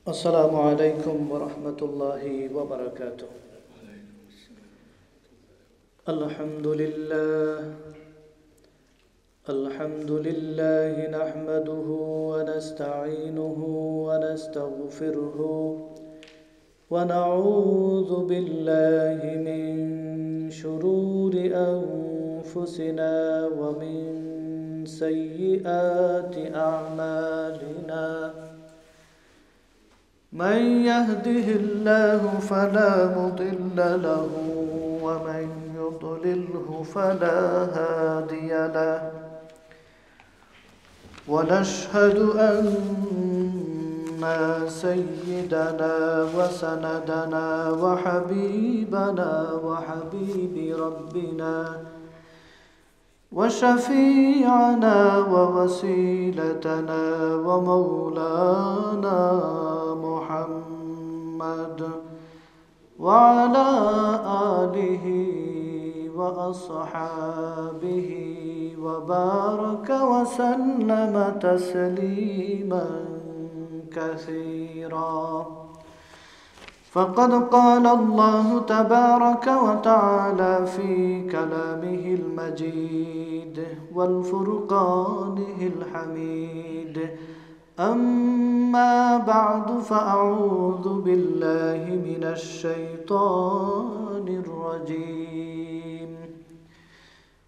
السلام عليكم ورحمة الله وبركاته. الحمد لله نحمده ونستعينه ونستغفره ونعوذ بالله من شرور أنفسنا ومن سيئات أعمالنا. من يهده الله فلا مضل له ومن يضلله فلا هادي له. ونشهد أن سيدنا وسندنا وحبيبنا وحبيب ربنا وشفيعنا ووسيلتنا ومولانا محمد وعلى آله وأصحابه وبارك وسلم تسليما كثيرا. فقد قال الله تبارك وتعالى في كلامه المجيد والفرقانه الحميد: أما بعد فأعوذ بالله من الشيطان الرجيم.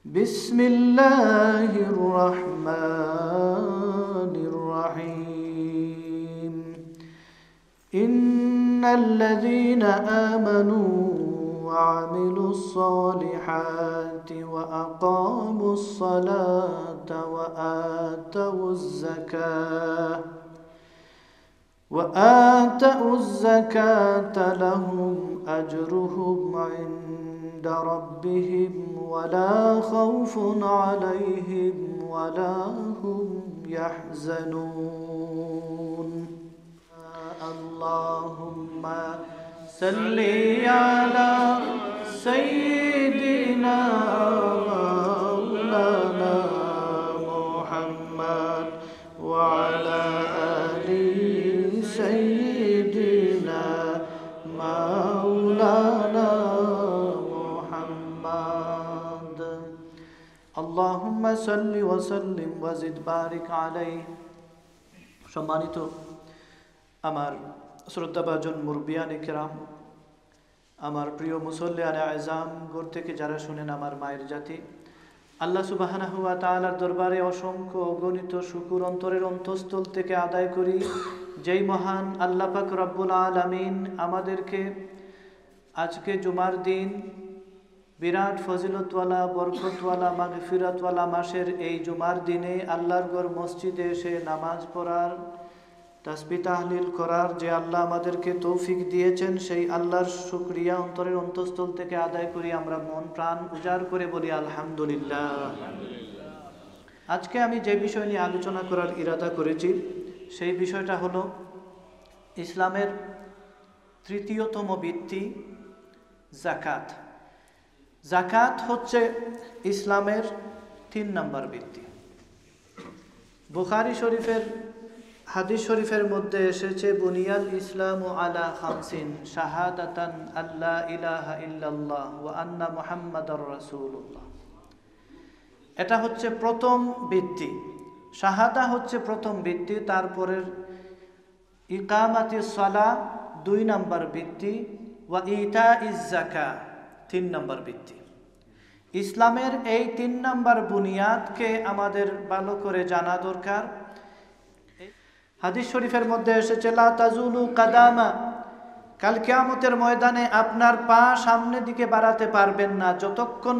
بسم الله الرحمن الرحيم. إن الذين آمنوا وعملوا الصالحات وأقاموا الصلاة وآتوا الزكاة لهم أجرهم عند ربهم ولا خوف عليهم ولا هم يحزنون. اللهم صل على سيدنا مولانا محمد وعلى آل سيدنا مولانا محمد. اللهم صل وسلم وزد بارك عليه. সম্মানিত আমার শ্রদ্ধাভাজন মুরব্বিয়ানে কেরাম, আমার প্রিয় মুসল্লিয়ানে আযম, ঘর থেকে যারা শুনেন আমার মায়ের জাতি, আল্লাহ সুবহানাহু ওয়া তাআলার দরবারে অসংখ্য অগণিত শুকর অন্তরের অন্তঃস্থল থেকে আদায় করি, যেই মহান আল্লাহ পাক রব্বুল আলামিন আমাদেরকে আজকে জুমার দিন বিরাট ফজিলতওয়ালা, বরকতওয়ালা, মাগফিরাতওয়ালা মাসের এই জুমার দিনে আল্লাহর ঘর মসজিদে এসে নামাজ পড়ার, তাসবিহ তাহলিল করার যে আল্লাহ আমাদেরকে তৌফিক দিয়েছেন, সেই আল্লাহর শুকরিয়া অন্তরের অন্তঃস্থল থেকে আদায় করি। আমরা মন প্রাণ উজাড় করে বলি আলহামদুলিল্লাহ। আজকে আমি যে বিষয় নিয়ে আলোচনা করার ইরাদা করেছি সেই বিষয়টা হলো ইসলামের তৃতীয়তম ভিত্তি যাকাত। যাকাত হচ্ছে ইসলামের 3 নম্বর ভিত্তি। বুখারী শরীফের হাদিস শরীফের মধ্যে এসেছে, বুনিয়াল ইসলামু আলা খামসিন শাহাদাতান আল্লা ইলাহা ইল্লাল্লাহ ওয়া আন্না মুহাম্মাদার রাসূলুল্লাহ। এটা হচ্ছে প্রথম ভিত্তি। শাহাদা হচ্ছে প্রথম ভিত্তি, তারপরের ইকামাতিস সালাহ 2 নম্বর ভিত্তি, ওয়া ইতাইজ যাকাত 3 নম্বর ভিত্তি। ইসলামের এই 3 নম্বর বুনিয়াদকে আমাদের ভালো করে জানা দরকার। হাদিস শরীফের মধ্যে এসেছে, লা তাজুলু কাদামা, কাল কিয়ামতের ময়দানে আপনার পা সামনের দিকে বাড়াতে পারবেন না যতক্ষণ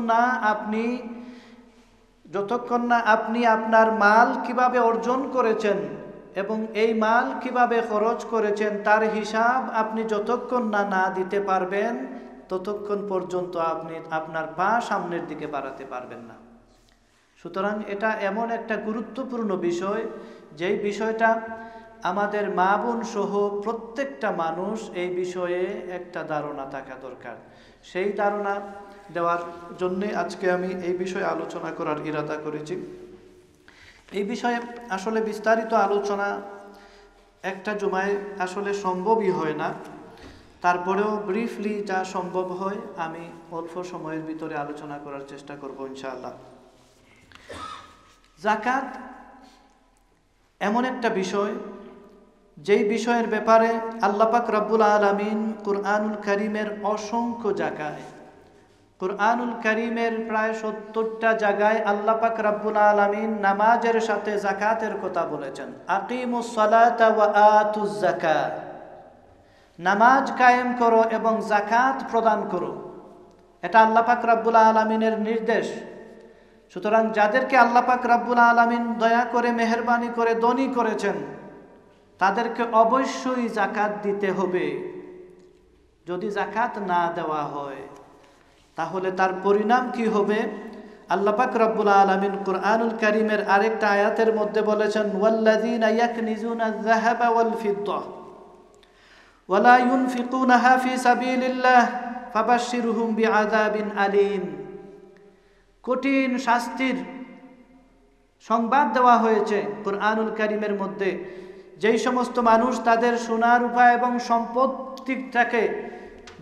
না আপনি আপনার মাল কিভাবে অর্জন করেছেন এবং এই মাল কিভাবে খরচ করেছেন তার হিসাব আপনি যতক্ষণ না দিতে পারবেন ততক্ষণ পর্যন্ত আপনি আপনার পা সামনের দিকে বাড়াতে পারবেন না। সুতরাং এটা এমন একটা গুরুত্বপূর্ণ বিষয়, যেই বিষয়টা আমাদের মা বোন সহ প্রত্যেকটা মানুষ এই বিষয়ে একটা ধারণা থাকা দরকার। সেই ধারণা দেওয়ার জন্য আজকে আমি এই বিষয়ে আলোচনা করার ইরাদা করেছি। এই বিষয়ে আসলে বিস্তারিত আলোচনা একটা জুমায় আসলে সম্ভবই হয় না, তারপরেও ব্রিফলি যা সম্ভব হয় আমি অল্প সময়ের ভিতরে আলোচনা করার চেষ্টা করব ইনশাআল্লাহ। যাকাত এমন একটা বিষয়, যেই বিষয়ের ব্যাপারে আল্লাহ পাক রব্বুল আলামিন কুরআনুল কারীমের অসংখ্য জায়গায়, কুরআনুল কারীমের প্রায় ৭০টা জায়গায় আল্লাহ পাক রব্বুল আলামিন নামাজের সাথে যাকাতের কথা বলেছেন। আকিমুস সালাতা ওয়া আতুজ যাকাত, নামাজ কায়েম করো এবং যাকাত প্রদান করো, এটা আল্লাহ পাক রব্বুল আলামিনের নির্দেশ। সুতরাং যাদেরকে আল্লাহ পাক রব্বুল আলামিন দয়া করে মেহেরবানি করে ধনী করেছেন, তাদেরকে অবশ্যই যাকাত দিতে হবে। যদি যাকাত না দেওয়া হয় তাহলে তার পরিণাম কি হবে? আল্লাহ পাক রব্বুল আলামিন কুরআনুল কারীমের আরেকটা আয়াতের মধ্যে বলেছেন, ওয়াল্লাযীনা ইয়াকনিজুনা আয-যাহাবা ওয়াল ফিদ্দা ওয়ালা ইউনফিকুনাহা ফি সাবিলিল্লাহ ফাবাশশিরহুম বিআযাবিন আলীম। কঠিন শাস্তির সংবাদ দেওয়া হয়েছে কুরআনুল কারীমের মধ্যে। যেই সমস্ত মানুষ তাদের সোনা রূপা এবং সম্পত্তিটাকে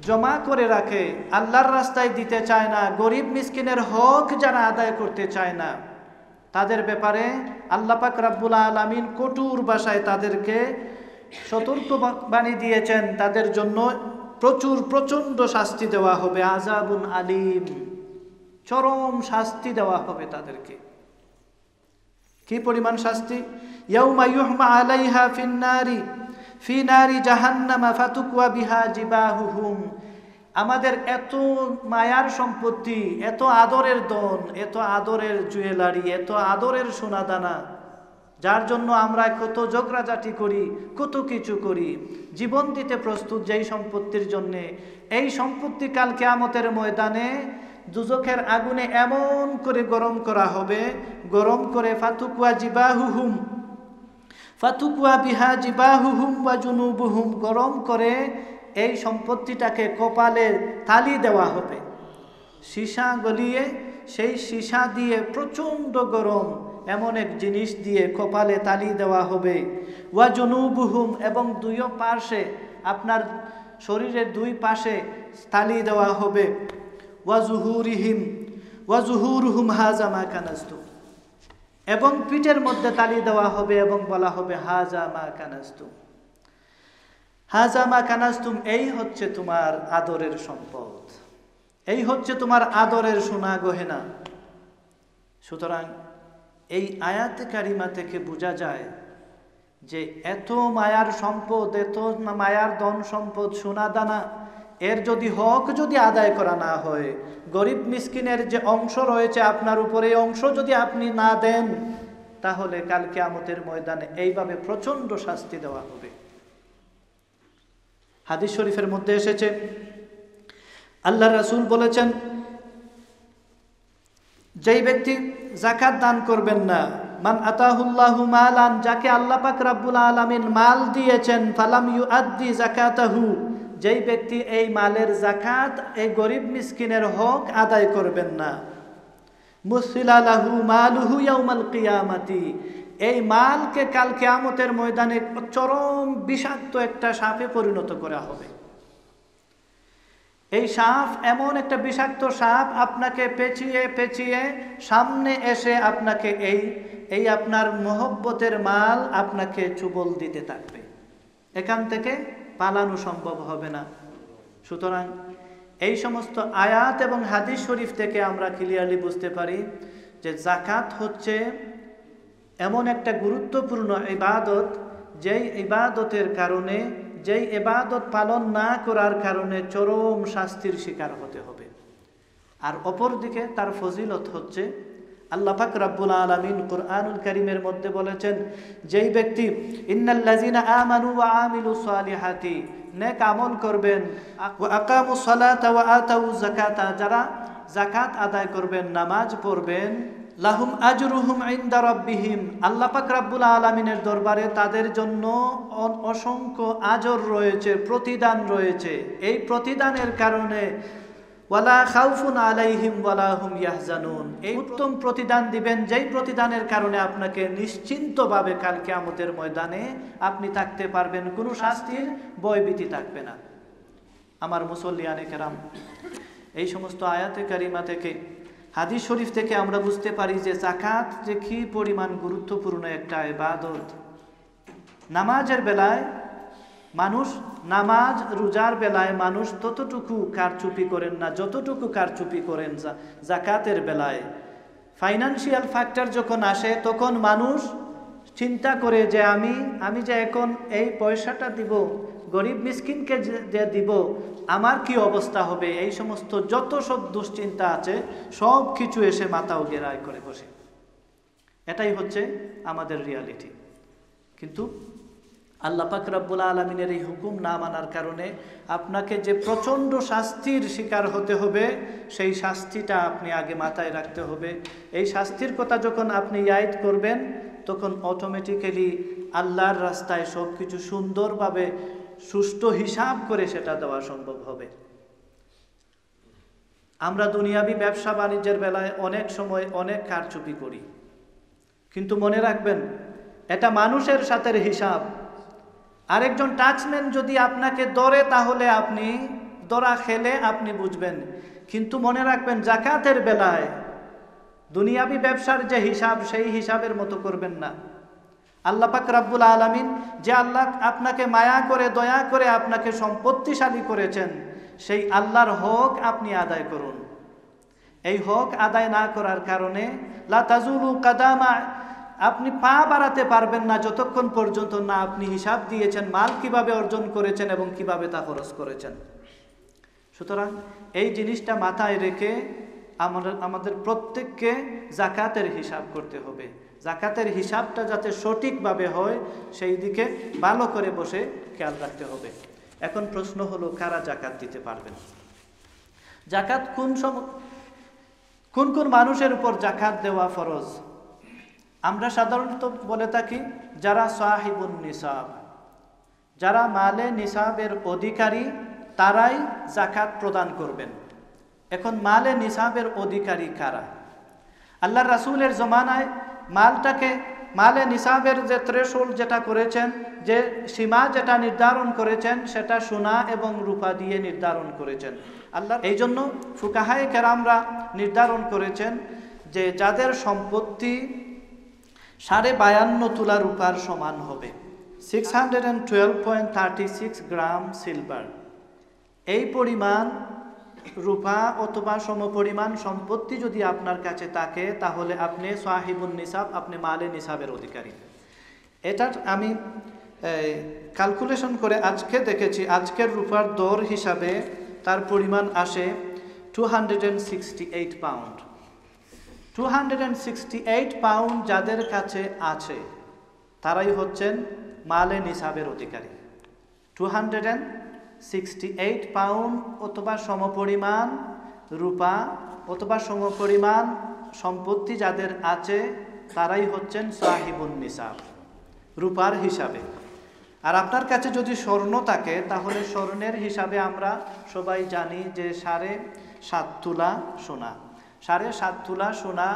জমা করে রাখে, আল্লাহর রাস্তায় দিতে চায় না, গরিব মিসকিনের হক যারা আদায় করতে চায় না, তাদের ব্যাপারে আল্লাহ পাক রব্বুল আলামিন কঠোর ভাষায় তাদেরকে সতর্কবাণী দিয়েছেন। তাদের জন্য প্রচণ্ড শাস্তি দেওয়া হবে, আযাবুন আলীম, চরম শাস্তি দেওয়া হবে তাদেরকে। কি পরিমাণ শাস্তি? ইয়াউমা ইউহমা আলাইহা ফি নারি জাহান্নামা ফাতুকওয়া বিহা জিবাহুহুম। আমাদের এত মায়ার সম্পত্তি, এত আদরের ধন, এত আদরের জুয়েলারি, এত আদরের সোনাদানা, যার জন্য আমরা কত ঝগড়াঝাটি করি, কত কিছু করি, জীবন দিতে প্রস্তুত যেই সম্পত্তির জন্যে, এই সম্পত্তি কাল কিয়ামতের ময়দানে দুজখের আগুনে এমন করে গরম করা হবে, গরম করে ফাতুকুয়া বিহা জিবাহুহুম ওয়া জুনুবুহুম, গরম করে এই সম্পত্তিটাকে কপালে তালি দেওয়া হবে, সীসা গলিয়ে সেই সীসা দিয়ে প্রচণ্ড গরম এমন এক জিনিস দিয়ে কপালে তালি দেওয়া হবে। ওয়া জুনুবুহুম, এবং দুই পাশে, আপনার শরীরের দুই পাশে তালি দেওয়া হবে। ওয়া জুহুরুহুম হাযা মা কানাজতুম, এবং পিঠের মধ্যে তালি দেওয়া হবে এবং বলা হবে হাযা মা কানাজতুম, হাযা মা কানাজতুম, এই হচ্ছে তোমার আদরের সম্পদ, এই হচ্ছে তোমার আদরের সোনা গহেনা। সুতরাং এই আয়াতে কারিমা থেকে বোঝা যায় যে এত মায়ার সম্পদ, এত মায়ার ধন সম্পদ, সোনা দানা, এর যদি হক যদি আদায় করা না হয়, গরিব মিসকিনের যে অংশ রয়েছে আপনার উপরে, এই অংশ যদি আপনি না দেন, তাহলে কাল কিয়ামতের ময়দানে এইভাবে প্রচণ্ড শাস্তি দেওয়া হবে। হাদিস শরীফের মধ্যে এসেছে, আল্লাহ রাসূল বলেছেন, যেই ব্যক্তি যাকাত দান করবেন না, মান আতাহুল্লাহু মালান, যাকে আল্লাহ পাক রব্বুল আলামিন মাল দিয়েছেন, ফালাম ইউআদ্দি যাকাতাহু, যেই ব্যক্তি এই মালের যাকাত, এই গরিব মিসকিনের হক আদায় করবেন না, মুসিলা লাহু মালুহু ইয়াউমাল কিয়ামাতি, এই মালকে কাল কিয়ামতের ময়দানে চরম বিষাক্ত একটা সাপে পরিণত করা হবে। এই সাপ এমন একটা বিষাক্ত সাপ, আপনাকে পেঁচিয়ে পেঁচিয়ে সামনে এসে আপনাকে এই আপনার মহব্বতের মাল আপনাকে চুবল দিতে থাকবে, এখান থেকে পালানো সম্ভব হবে না। সুতরাং এই সমস্ত আয়াত এবং হাদিস শরীফ থেকে আমরা ক্লিয়ারলি বুঝতে পারি যে যাকাত হচ্ছে এমন একটা গুরুত্বপূর্ণ ইবাদত, যেই ইবাদতের কারণে, যেই ইবাদত পালন না করার কারণে চরম শাস্তির শিকার হতে হবে। আর অপরদিকে তার ফজিলত হচ্ছে, আল্লাহ পাক রব্বুল আলামিন কুরআনুল কারীমের মধ্যে বলেছেন, যেই ব্যক্তি ইন্নাল্লাযিনা আমানু ওয়া আমিলুস সালিহাতি, নেক আমল করবেন, ওয়া আকামুস সালাতা ওয়া আতাউজ যাকাতা, যারা যাকাত আদায় করবেন, নামাজ পড়বেন, লাহুম আজরুহুম ইনদা রাব্বিহিম, আল্লাহ পাক রব্বুল আলামিনের দরবারে তাদের জন্য অসংখ্য আজর রয়েছে, প্রতিদান রয়েছে। এই প্রতিদানের কারণে ওয়ালা খাউফুন আলাইহিম ওয়ালা হুম ইয়াহজানুন। এই উত্তম প্রতিদান দিবেন, যেই প্রতিদানের কারণে আপনাকে নিশ্চিন্তভাবে কাল কিয়ামতের ময়দানে আপনি থাকতে পারবেন, কোনো শাস্তির ভয়ভীতি থাকবে না। আমার মুসল্লিয়ানে কেরাম, এই সমস্ত আয়াতে কারিমা থেকে, হাদিস শরীফ থেকে আমরা বুঝতে পারি যে যাকাত যে কি পরিমাণ গুরুত্বপূর্ণ একটা ইবাদত। নামাজের বেলায় মানুষ, নামাজ রোজার বেলায় মানুষ ততটুকু কারচুপি করেন না যতটুকু কারচুপি করেন যাকাতের বেলায়। ফাইনান্সিয়াল ফ্যাক্টর যখন আসে তখন মানুষ চিন্তা করে যে আমি যে এখন এই পয়সাটা দিব, গরিব মিসকিনকে যে দিব, আমার কি অবস্থা হবে, এই সমস্ত যত সব দুশ্চিন্তা আছে সব কিছু এসে মাথাও গেরায় করে বসে। এটাই হচ্ছে আমাদের রিয়ালিটি। কিন্তু আল্লাহ পাক রব্বুল আলামিনের এই হুকুম না মানার কারণে আপনাকে যে প্রচণ্ড শাস্তির শিকার হতে হবে, সেই শাস্তিটা আপনি আগে মাথায় রাখতে হবে। এই শাস্তির কথা যখন আপনি ইয়াদ করবেন তখন অটোমেটিক্যালি আল্লাহর রাস্তায় সব কিছু সুন্দরভাবে সুষ্ঠু হিসাব করে সেটা দেওয়া সম্ভব হবে। আমরা দুনিয়াবি ব্যবসা বাণিজ্যের বেলায় অনেক সময় অনেক কারচুপি করি, কিন্তু মনে রাখবেন এটা মানুষের সাথে হিসাব। আরেকজন টাচম্যান যদি আপনাকে ধরে তাহলে আপনি ধরা খেলে আপনি বুঝবেন, কিন্তু মনে রাখবেন যাকাতের বেলায় দুনিয়াবি ব্যবসার যে হিসাব সেই হিসাবের মতো করবেন না। আল্লাহ পাক রব্বুল আলামিন যে আল্লাহ আপনাকে মায়া করে দয়া করে আপনাকে সম্পত্তিশালী করেছেন, সেই আল্লাহর হক আপনি আদায় করুন। এই হক আদায় না করার কারণে লা তাজুলু কাদামা, আপনি পা বাড়াতে পারবেন না যতক্ষণ পর্যন্ত না আপনি হিসাব দিয়েছেন মাল কিভাবে অর্জন করেছেন এবং কিভাবে তা খরচ করেছেন। সুতরাং এই জিনিসটা মাথায় রেখে আমাদের প্রত্যেককে যাকাতের হিসাব করতে হবে। যাকাতের হিসাবটা যাতে সঠিকভাবে হয় সেই দিকে ভালো করে বসে খেয়াল রাখতে হবে। এখন প্রশ্ন হলো, কারা যাকাত দিতে পারবেন? যাকাত কোন কোন মানুষের উপর যাকাত দেওয়া ফরজ? আমরা সাধারণত বলে থাকি যারা সাহিবুন নিসাব, যারা মালে নিসাবের অধিকারী তারাই যাকাত প্রদান করবেন। এখন মালে নিসাবের অধিকারী কারা? আল্লাহর রাসূলের জমানায় মালে নিসাবের যে থ্রেশহোল্ড যেটা করেছেন, যে সীমা যেটা নির্ধারণ করেছেন, সেটা সোনা এবং রূপা দিয়ে নির্ধারণ করেছেন আল্লাহ। এই জন্য ফুকাহায়ে কেরামরা নির্ধারণ করেছেন যে যাদের সম্পত্তি 52.5 তোলা রূপার সমান হবে, 612.36 গ্রাম সিলভার, এই পরিমাণ রূপা অথবা সমপরিমাণ সম্পত্তি যদি আপনার কাছে থাকে তাহলে আপনি সাহিবুন নিসাব, আপনি মালে নিসাবের অধিকারী। এটা আমি ক্যালকুলেশন করে আজকে দেখেছি, আজকের রূপার দর হিসাবে তার পরিমাণ আসে 268 পাউন্ড। 268 পাউন্ড যাদের কাছে আছে তারাই হচ্ছেন মালে নিসাবের অধিকারী। 268 পাউন্ড অথবা সমপরিমাণ রূপা অথবা সমপরিমাণ সম্পত্তি যাদের আছে তারাই হচ্ছেন সাহিবুন নিসাব রূপার হিসাবে। আর আপনার কাছে যদি স্বর্ণ থাকে তাহলে স্বর্ণের হিসাবে আমরা সবাই জানি যে 7.5 তোলা সোনা। 7.5 তোলা সোনা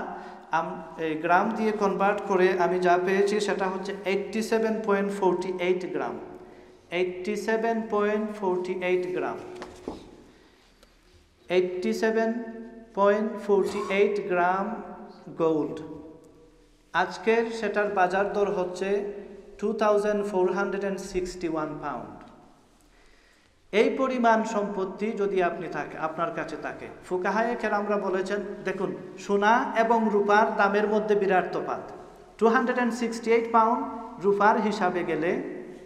গ্রাম দিয়ে কনভার্ট করে আমি যা পেয়েছি সেটা হচ্ছে 87.48 গ্রাম। 87.48 গ্রাম, 87.48 গ্রাম গোল্ড। আজকের সেটার বাজার দর হচ্ছে 2461 পাউন্ড। এই পরিমাণ সম্পত্তি যদি আপনার কাছে থাকে, ফুকাহায়ে কেরামরা বলেছেন, দেখুন সোনা এবং রূপার দামের মধ্যে বিরাট তফাৎ। 268 পাউন্ড রূপার হিসাবে গেলে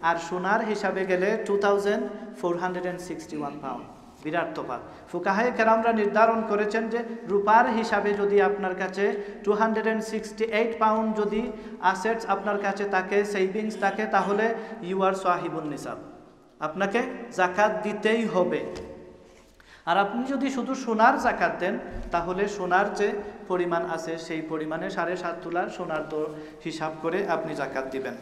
আর সোনার হিসাবে গেলে 2461 পাউন্ড, বিরাট তফাৎ। ফুকাহায়ে কেরামরা নির্ধারণ করেছেন যে রূপার হিসাবে যদি আপনার কাছে 268 পাউন্ড যদি অ্যাসেটস আপনার কাছে থাকে, সেভিংস থাকে, তাহলে ইউ আর সাহিবুন নিসাব, আপনাকে যাকাত দিতেই হবে। আর আপনি যদি শুধু সোনার যাকাত দেন তাহলে সোনার যে পরিমাণ আছে সেই পরিমাণে 7.5 তোলার সোনার দর হিসাব করে আপনি যাকাত দিবেন।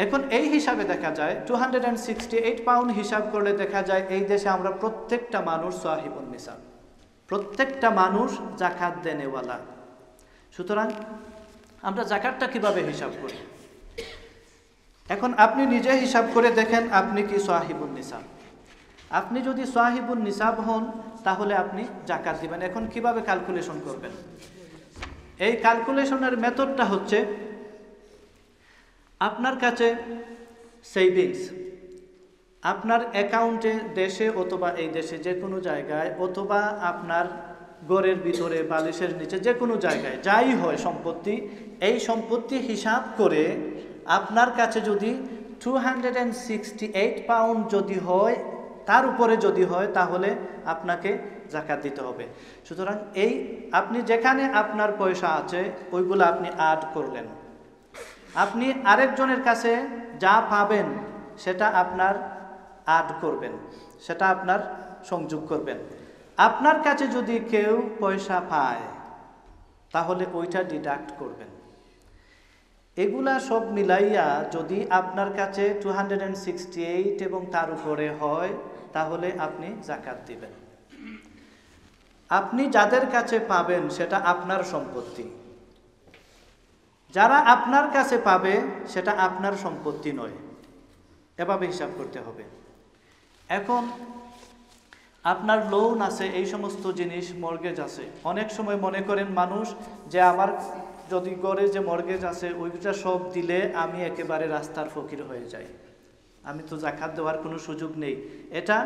এখন এই হিসাবে দেখা যায় 268 পাউন্ড হিসাব করলে দেখা যায় এই দেশে আমরা প্রত্যেকটা মানুষ সাহিবুন নিসাব, প্রত্যেকটা মানুষ জাকাত দেনেওয়ালা। সুতরাং আমরা জাকাতটা কিভাবে হিসাব করি? এখন আপনি নিজে হিসাব করে দেখেন আপনি কি সাহিবুন নিসাব। আপনি যদি সাহিবুন নিসাব হন তাহলে আপনি জাকাত দিবেন। এখন কিভাবে ক্যালকুলেশন করবেন? এই ক্যালকুলেশনের মেথডটা হচ্ছে, আপনার কাছে সেভিংস, আপনার অ্যাকাউন্টে দেশে অথবা এই দেশে যে কোনো জায়গায়, অথবা আপনার ঘরের ভিতরে বালিশের নিচে যে কোনো জায়গায় যাই হয় সম্পত্তি, এই সম্পত্তি হিসাব করে আপনার কাছে যদি 268 পাউন্ড যদি হয়, তার উপরে যদি হয়, তাহলে আপনাকে জাকাত দিতে হবে। সুতরাং এই আপনি যেখানে আপনার পয়সা আছে ওইগুলো আপনি অ্যাড করলেন। আপনি আরেকজনের কাছে যা পাবেন সেটা আপনার অ্যাড করবেন, সেটা আপনার সংযোগ করবেন। আপনার কাছে যদি কেউ পয়সা পায় তাহলে ওইটা ডিডাক্ট করবেন। এগুলা সব মিলাইয়া যদি আপনার কাছে 268 এবং তার উপরে হয় তাহলে আপনি জাকাত দিবেন। আপনি যাদের কাছে পাবেন সেটা আপনার সম্পত্তি, যারা আপনার কাছে পাবে সেটা আপনার সম্পত্তি নয়। এভাবে হিসাব করতে হবে। এখন আপনার লোন আছে, এই সমস্ত জিনিস, মর্গেজ আছে। অনেক সময় মনে করেন মানুষ যে আমার যদি ঘরে যে মর্গেজ আছে ওইটা সব দিলে আমি একেবারে রাস্তার ফকির হয়ে যাই, আমি তো জাকাত দেওয়ার কোনো সুযোগ নেই। এটা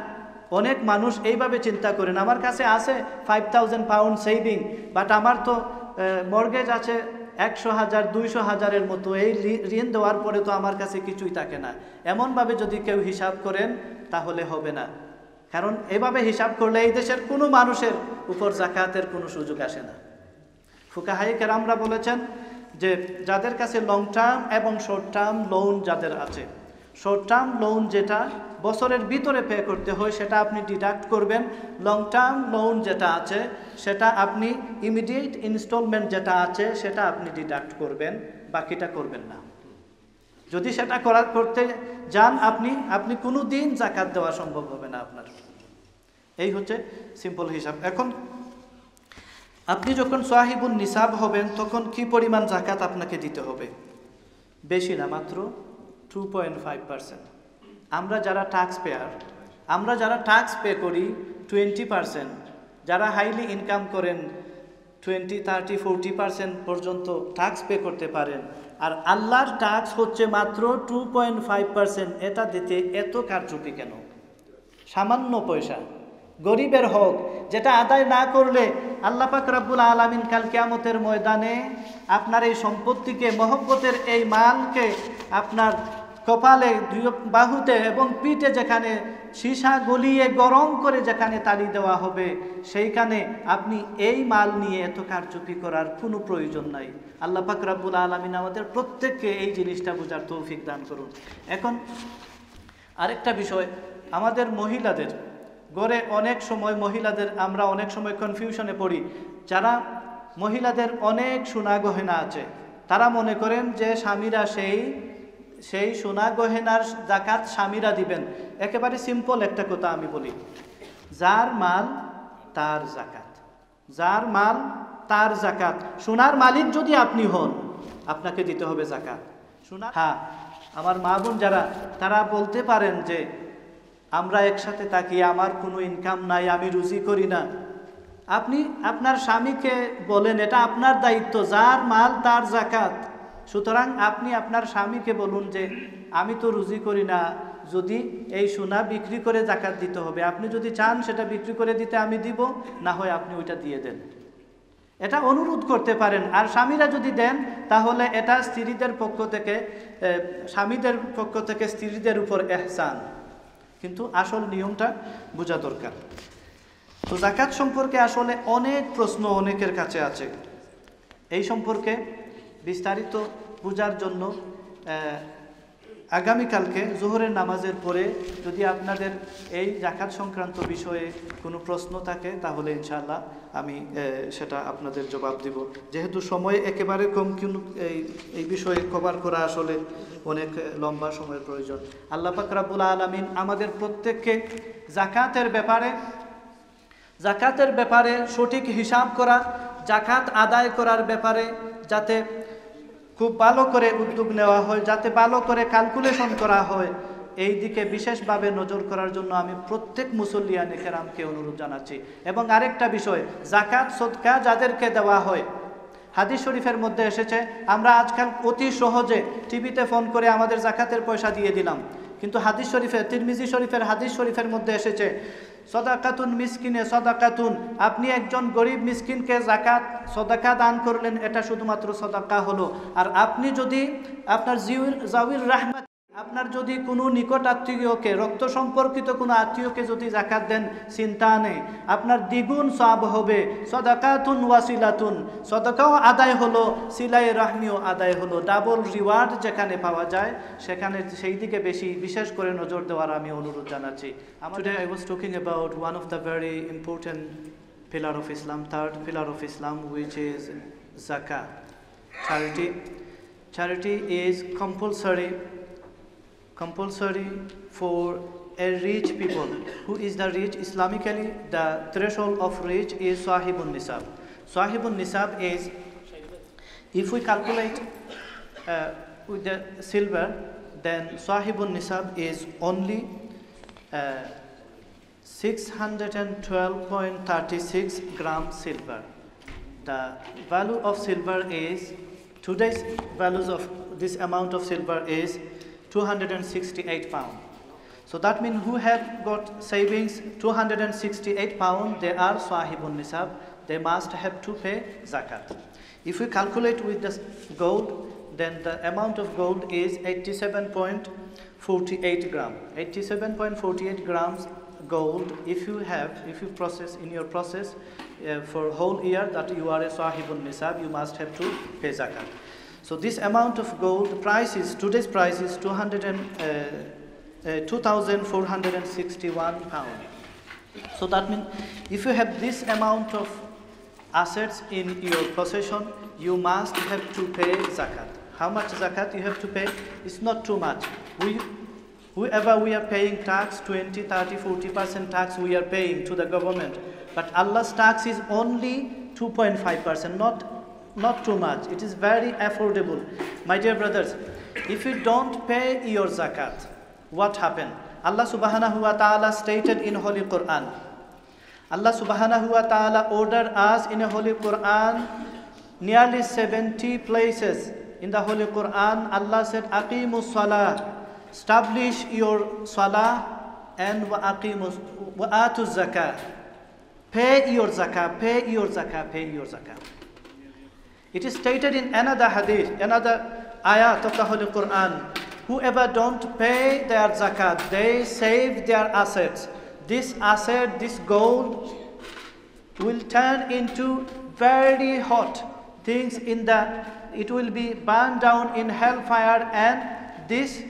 অনেক মানুষ এইভাবে চিন্তা করেন, আমার কাছে আছে 5000 পাউন্ড সেভিং, বাট আমার তো মর্গেজ আছে 100,000 200,000-এর মতো, এই ঋণ দেওয়ার পরে তো আমার কাছে কিছুই থাকে না। এমনভাবে যদি কেউ হিসাব করেন তাহলে হবে না, কারণ এভাবে হিসাব করলে এই দেশের কোনো মানুষের উপর জাকাতের কোনো সুযোগ আসে না। ফুকাহায়ে কেরামরা বলেছেন যে যাদের কাছে লং টার্ম এবং শর্ট টার্ম লোন যাদের আছে, শর্ট টার্ম লোন যেটা বছরের ভিতরে পে করতে হয় সেটা আপনি ডিডাক্ট করবেন। লং টার্ম লোন যেটা আছে সেটা আপনি ইমিডিয়েট ইনস্টলমেন্ট যেটা আছে সেটা আপনি ডিডাক্ট করবেন, বাকিটা করবেন না। যদি সেটা করতে যান আপনি কোনো দিন জাকাত দেওয়া সম্ভব হবে না আপনার। এই হচ্ছে সিম্পল হিসাব। এখন আপনি যখন সাহিবুন নিসাব হবেন তখন কি পরিমাণ জাকাত আপনাকে দিতে হবে? বেশি না, মাত্র 2.5%। আমরা যারা ট্যাক্স পে করি 20%, যারা হাইলি ইনকাম করেন 20, 30, 40% পর্যন্ত ট্যাক্স পে করতে পারেন। আর আল্লাহর ট্যাক্স হচ্ছে মাত্র 2.5%। এটা দিতে এত কারচুপি কেন? সামান্য পয়সা, গরিবের হক, যেটা আদায় না করলে আল্লাহ পাক রব্বুল আলামিন কাল কিয়ামতের ময়দানে আপনার এই সম্পত্তিকে, মহব্বতের এই মালকে আপনার কপালে, দুই বাহুতে এবং পিঠে যেখানে সীসা গলিয়ে গরম করে যেখানে তালি দেওয়া হবে, সেইখানে আপনি এই মাল নিয়ে এত কারচুপি করার কোনো প্রয়োজন নাই। আল্লাহ পাক রব্বুল আলামিন আমাদের প্রত্যেককে এই জিনিসটা বোঝার তৌফিক দান করুন। এখন আরেকটা বিষয়, আমাদের মহিলাদের ঘরে অনেক সময় আমরা অনেক সময় কনফিউশনে পড়ি। যারা মহিলাদের অনেক সোনা গহেনা আছে, তারা মনে করেন যে স্বামীরা সেই সোনা গহেনার জাকাত স্বামীরা দিবেন। একেবারে সিম্পল একটা কথা আমি বলি, যার মাল তার জাকাত, যার মাল তার জাকাত। সোনার মালিক যদি আপনি হন আপনাকে দিতে হবে জাকাত। হ্যাঁ, আমার মা বোন যারা, তারা বলতে পারেন যে আমরা একসাথে থাকি, আমার কোনো ইনকাম নাই, আমি রুজি করি না। আপনি আপনার স্বামীকে বলেন, এটা আপনার দায়িত্ব, যার মাল তার জাকাত। সুতরাং আপনি আপনার স্বামীকে বলুন যে আমি তো রুজি করি না, যদি এই সোনা বিক্রি করে জাকাত দিতে হবে, আপনি যদি চান সেটা বিক্রি করে দিতে আমি দিব, না হয় আপনি ওইটা দিয়ে দেন। এটা অনুরোধ করতে পারেন। আর স্বামীরা যদি দেন তাহলে এটা স্ত্রীদের পক্ষ থেকে, স্বামীদের পক্ষ থেকে স্ত্রীদের উপর এহসান। কিন্তু আসল নিয়মটা বোঝা দরকার। তো জাকাত সম্পর্কে আসলে অনেক প্রশ্ন অনেকের কাছে আছে। এই সম্পর্কে বিস্তারিত বোঝার জন্য আগামীকালকে জোহরের নামাজের পরে যদি আপনাদের এই যাকাত সংক্রান্ত বিষয়ে কোনো প্রশ্ন থাকে তাহলে ইনশাআল্লাহ আমি সেটা আপনাদের জবাব দিব। যেহেতু সময় একেবারে কম, কিন্তু এই বিষয়ে কভার করা আসলে অনেক লম্বা সময়ের প্রয়োজন। আল্লাহ পাক রব্বুল আলামিন আমাদের প্রত্যেককে জাকাতের ব্যাপারে সঠিক হিসাব করা, জাকাত আদায় করার ব্যাপারে যাতে খুব ভালো করে উদ্যোগ নেওয়া হয়, যাতে ভালো করে ক্যালকুলেশন করা হয়, এই দিকে বিশেষভাবে নজর করার জন্য আমি প্রত্যেক মুসল্লিয়ানে কেরামকে অনুরোধ জানাচ্ছি। এবং আরেকটা বিষয়, জাকাত সদকা যাদেরকে দেওয়া হয়, হাদিস শরীফের মধ্যে এসেছে আমরা আজকাল অতি সহজে টিভিতে ফোন করে আমাদের জাকাতের পয়সা দিয়ে দিলাম, কিন্তু হাদিস শরীফে তিরমিজি শরীফের হাদিস শরীফের মধ্যে এসেছে সদাকাতুন মিসকিনে সদাকাতুন, আপনি একজন গরিব মিসকিনকে জাকাত সদাকা দান করলেন, এটা শুধুমাত্র সদাকা হলো। আর আপনি যদি আপনার জাউর রাহমাত, আপনার যদি কোনো নিকট আত্মীয়কে, রক্ত সম্পর্কিত কোনো আত্মীয়কে যদি জাকাত দেন, চিন্তা নেই, আপনার দ্বিগুণ সওয়াব হবে। সদাকাতুন ওয়াসিলাতুন, সদাকাও আদায় হলো, সিলাই রাহমিও আদায় হলো, ডাবল রিওয়ার্ড যেখানে পাওয়া যায় সেখানে সেই দিকে বিশেষ করে নজর দেওয়ার আমি অনুরোধ জানাচ্ছি। Today I was talking about one of the very important pillar of Islam, third pillar of Islam, which is zakah. Charity is compulsory for a rich people. Who is the rich? Islamically, the threshold of rich is Sahibun Nisab. Sahibun Nisab is, if we calculate with the silver, then Sahibun Nisab is only 612.36 gram silver. The value of silver is, today's values of this amount of silver is 268 pounds. So that means who have got savings 268 pounds, they are Sahibun Nisab, they must have to pay zakat. If we calculate with the gold, then the amount of gold is 87.48 gram. 87.48 grams gold, if you process in your process for whole year, that you are a Sahibun Nisab, you must have to pay zakat. So this amount of gold today's price is 2,461 pounds. So that means if you have this amount of assets in your possession, you must have to pay zakat. How much zakat you have to pay? It's not too much. Whoever we are paying tax, 20, 30, 40% tax we are paying to the government, but Allah's tax is only 2.5%, not too much. It is very affordable. My dear brothers, if you don't pay your zakat, what happened? Allah subhanahu wa ta'ala stated in Holy Quran. Allah subhanahu wa ta'ala ordered us in a Holy Quran, nearly 70 places in the Holy Quran. Allah said, Aqimus salah, establish your salah, and wa atu zakah, pay your zakah, pay your zakah, pay your zakah. It is stated in another hadith, another ayat of the Holy Quran, whoever don't pay their zakat, they save their assets. This asset, this gold, will turn into very hot things it will be burned down in hellfire, and this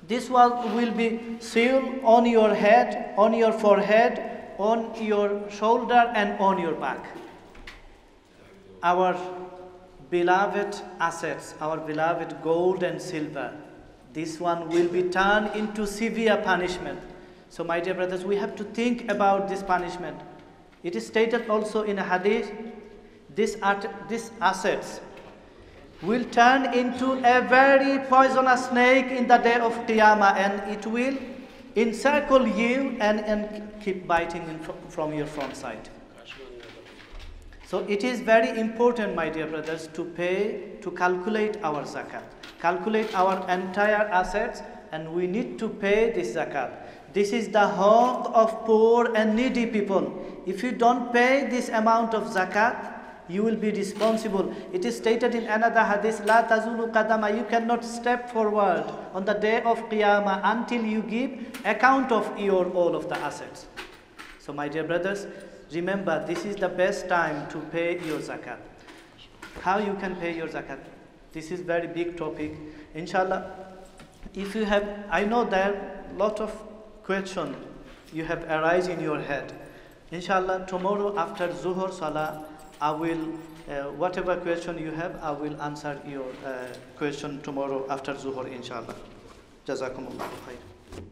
will be sealed on your head, on your forehead, on your shoulder, and on your back. Our beloved assets, our beloved gold and silver, this one will be turned into severe punishment. So my dear brothers, we have to think about this punishment. It is stated also in a hadith, these assets will turn into a very poisonous snake in the day of Qiyamah, and it will encircle you and keep biting from your front side. So it is very important, my dear brothers, to calculate our zakat, calculate our entire assets, and we need to pay this zakat. This is the haq of poor and needy people. If you don't pay this amount of zakat, you will be responsible. It is stated in another hadith, La tazulu qadama, you cannot step forward on the day of Qiyamah until you give account of all of the assets. So my dear brothers, remember, this is the best time to pay your zakat. How you can pay your zakat? This is very big topic. Inshallah, if you have, I know there are lot of questions you have arise in your head. Inshallah, tomorrow after Zuhur Salah, I will, whatever question you have, I will answer your question tomorrow after Zuhur, inshallah. Jazakumullah khair.